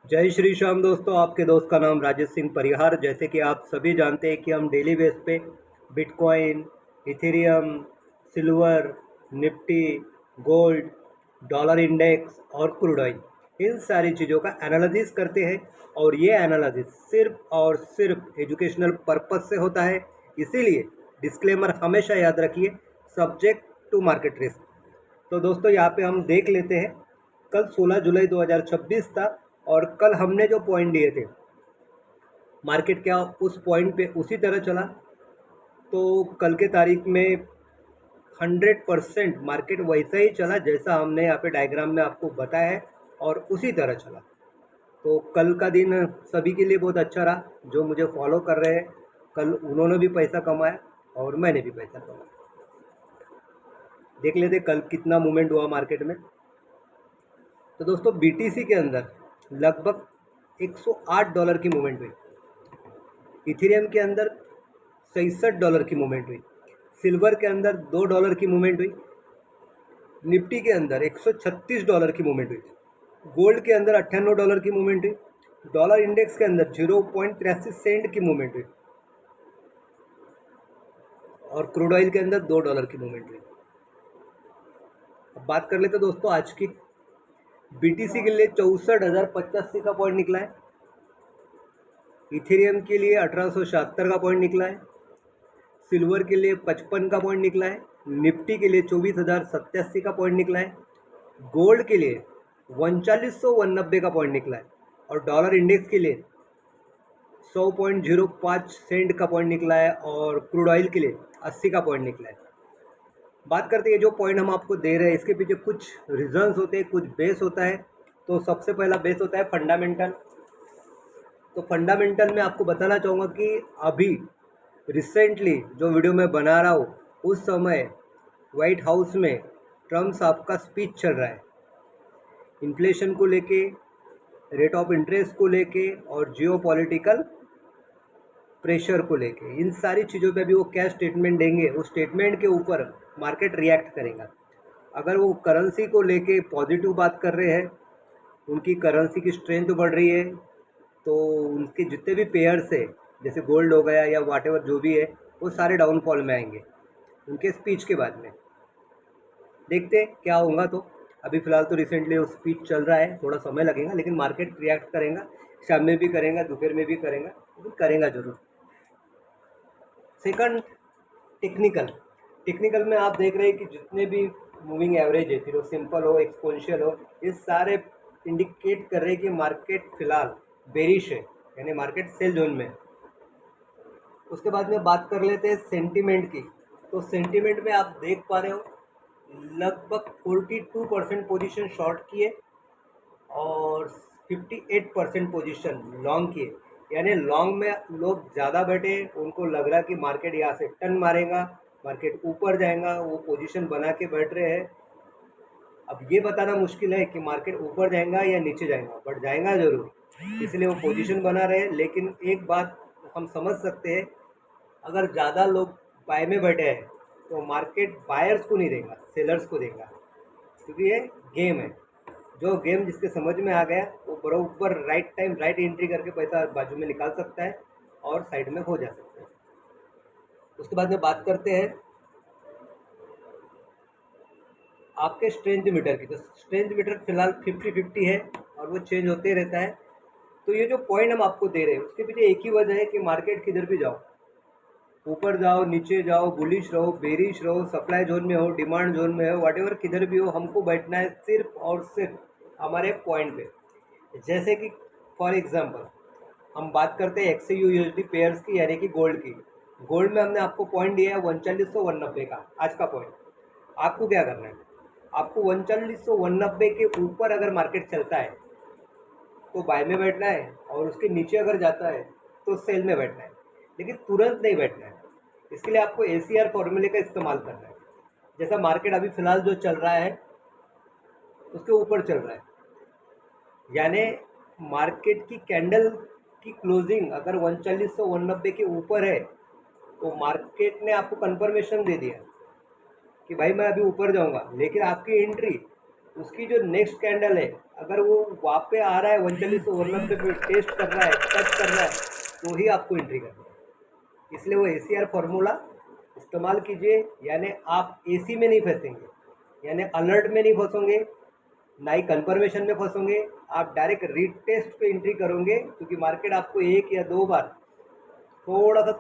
जय श्री श्याम दोस्तों, आपके दोस्त का नाम राजेश सिंह परिहार। जैसे कि आप सभी जानते हैं कि हम डेली बेस पे bitcoin, Ethereum, silver, Nifty, gold, dollar index और क्रूड ऑयल, इन सारी चीज़ों का एनालिसिस करते हैं। और ये एनालिसिस सिर्फ और सिर्फ एजुकेशनल पर्पस से होता है। इसीलिए डिस्क्लेमर हमेशा याद रखिए, सब्जेक्ट टू मार्केट रिस्क। तो दोस्तों यहाँ पे हम देख लेते हैं, कल 16 जुलाई 2026 था और कल हमने जो पॉइंट दिए थे, मार्केट क्या उस पॉइंट पे उसी तरह चला। तो कल के तारीख में 100% मार्केट वैसा ही चला जैसा हमने यहाँ पे डायग्राम में आपको बताया है और उसी तरह चला। तो कल का दिन सभी के लिए बहुत अच्छा रहा। जो मुझे फॉलो कर रहे हैं, कल उन्होंने भी पैसा कमाया और मैंने भी पैसा कमाया। देख लेते कल कितना मूवमेंट हुआ मार्केट में। तो दोस्तों बीटीसी के अंदर लगभग $108 की मूवमेंट हुई। इथेरियम के अंदर $66 की मूवमेंट हुई। सिल्वर के अंदर $2 की मूवमेंट हुई। निफ्टी के अंदर $136 की मूवमेंट हुई। गोल्ड के अंदर $98 की मूवमेंट हुई। डॉलर इंडेक्स के अंदर 0.83 सेंट की मूवमेंट हुई और क्रूड ऑयल के अंदर $2 की मूवमेंट हुई। अब बात कर लेते दोस्तों आज की। बीटीसी के लिए 64,085 का पॉइंट निकला है। इथेरियम के लिए 1876 का पॉइंट निकला है। सिल्वर के लिए 55 का पॉइंट निकला है। निफ्टी के लिए 24,087 का पॉइंट निकला है। गोल्ड के लिए 3990 का पॉइंट निकला है और डॉलर इंडेक्स के लिए 100.05 सेंट का पॉइंट निकला है और क्रूड ऑयल के लिए 80 का पॉइंट निकला है। बात करते हैं जो पॉइंट हम आपको दे रहे हैं इसके पीछे कुछ रीजंस होते हैं, कुछ बेस होता है। तो सबसे पहला बेस होता है फंडामेंटल। तो फंडामेंटल में आपको बताना चाहूँगा कि अभी रिसेंटली जो वीडियो मैं बना रहा हूँ उस समय वाइट हाउस में ट्रम्प साहब का स्पीच चल रहा है, इन्फ्लेशन को लेके, रेट ऑफ इंटरेस्ट को लेके और जियोपॉलिटिकल प्रेशर को लेके। इन सारी चीज़ों पे भी वो क्या स्टेटमेंट देंगे, उस स्टेटमेंट के ऊपर मार्केट रिएक्ट करेगा। अगर वो करेंसी को लेके पॉजिटिव बात कर रहे हैं, उनकी करेंसी की स्ट्रेंथ बढ़ रही है, तो उनके जितने भी पेयर्स है जैसे गोल्ड हो गया या वाटेवर जो भी है, वो सारे डाउनफॉल में आएंगे उनके स्पीच के बाद में। देखते हैं क्या होगा। तो अभी फ़िलहाल तो रिसेंटली वो स्पीच चल रहा है, थोड़ा समय लगेगा लेकिन मार्केट रिएक्ट करेगा। शाम में भी करेगा, दोपहर में भी करेगा, लेकिन करेगा ज़रूर। Second, technical. टेक्निकल में आप देख रहे हैं कि जितने भी मूविंग एवरेज है, फिर वो सिंपल हो, एक्सपोनेंशियल हो, ये सारे इंडिकेट कर रहे हैं कि मार्केट फ़िलहाल बेरिश है, यानी मार्केट सेल जोन में है। उसके बाद में बात कर लेते हैं सेंटीमेंट की। तो सेंटीमेंट में आप देख पा रहे हो लगभग 42% पोजीशन शॉर्ट की है और 58% पोजीशन लॉन्ग की है। यानी लॉन्ग में लोग ज़्यादा बैठे, उनको लग रहा कि मार्केट यहाँ से टर्न मारेगा, मार्केट ऊपर जाएगा, वो पोजीशन बना के बैठ रहे हैं। अब ये बताना मुश्किल है कि मार्केट ऊपर जाएगा या नीचे जाएगा, बट जाएगा ज़रूर, इसलिए वो पोजीशन बना रहे। लेकिन एक बात हम समझ सकते हैं, अगर ज़्यादा लोग बाय में बैठे हैं तो मार्केट बायर्स को नहीं देगा, सेलर्स को देगा, क्योंकि ये गेम है। जो गेम जिसके समझ में आ गया वो बराबर राइट टाइम राइट एंट्री करके पैसा बाजू में निकाल सकता है और साइड में हो जा सकता है। उसके बाद में बात करते हैं आपके स्ट्रेंथ मीटर की। तो स्ट्रेंथ मीटर फिलहाल 50-50 है और वो चेंज होते रहता है। तो ये जो पॉइंट हम आपको दे रहे हैं उसके पीछे एक ही वजह है कि मार्केट किधर भी जाओ, ऊपर जाओ, नीचे जाओ, बुलिश रहो, बेरिश रहो, सप्लाई जोन में हो, डिमांड जोन में हो, व्हाटएवर किधर भी हो, हमको बैठना है सिर्फ और सिर्फ हमारे पॉइंट पे। जैसे कि फॉर एग्जांपल हम बात करते हैं एक्सयू यूएसडी पेयर्स की, यानी कि गोल्ड की। गोल्ड में हमने आपको पॉइंट दिया है 3990 का आज का पॉइंट। आपको क्या करना है, आपको 3990 के ऊपर अगर मार्केट चलता है तो बाय में बैठना है और उसके नीचे अगर जाता है तो सेल में बैठना है, लेकिन तुरंत नहीं बैठना है। इसके लिए आपको एसीआर फॉर्मूले का इस्तेमाल करना है। जैसा मार्केट अभी फ़िलहाल जो चल रहा है उसके ऊपर चल रहा है, यानी मार्केट की कैंडल की क्लोजिंग अगर 3990 के ऊपर है तो मार्केट ने आपको कंफर्मेशन दे दिया कि भाई मैं अभी ऊपर जाऊंगा। लेकिन आपकी एंट्री उसकी जो नेक्स्ट कैंडल है अगर वो वहाँ पे आ रहा है 140 190 पे टेस्ट कर रहा है, टच कर रहा है, तो ही आपको एंट्री करनी है। इसलिए वो ACR फार्मूला इस्तेमाल कीजिए, यानी आप AC में नहीं फंसेंगे, यानी अलर्ट में नहीं फंसोगे, ना ही कंफर्मेशन में फंसोगे। आप डायरेक्ट रीटेस्ट पे एंट्री करोगे, क्योंकि मार्केट आपको 1 या 2 बार थोड़ा सा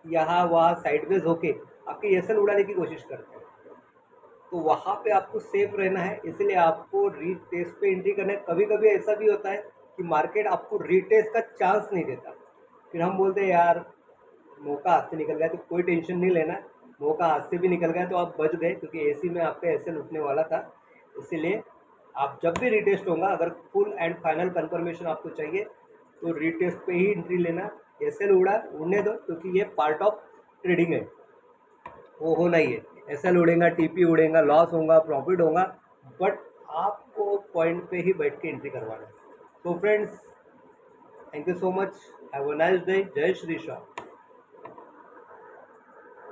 यहाँ वहाँ साइडवेज होके आपकी एसएल उड़ाने की कोशिश करते हैं, तो वहाँ पे आपको सेफ रहना है। इसलिए आपको रीटेस्ट पे एंट्री करना है। कभी कभी ऐसा भी होता है कि मार्केट आपको रीटेस्ट का चांस नहीं देता, फिर हम बोलते हैं यार मौका हाथ से निकल गया, तो कोई टेंशन नहीं लेना। मौका हाथ से भी निकल गया तो आप बच गए, क्योंकि एसी में आपका एसएल उठने वाला था। इसीलिए आप जब भी रीटेस्ट होगा, अगर फुल एंड फाइनल कंफर्मेशन आपको चाहिए, तो रीटेस्ट पे ही एंट्री लेना। एसएल उड़ने दो, क्योंकि ये पार्ट ऑफ ट्रेडिंग है, वो होना ही है। एसएल उड़ेगा, टीपी उड़ेगा, लॉस होगा, प्रॉफिट होगा, बट आपको पॉइंट पे ही बैठ के एंट्री करवाना है। तो friends, thank you so much, have a nice day, जय श्री श्याम।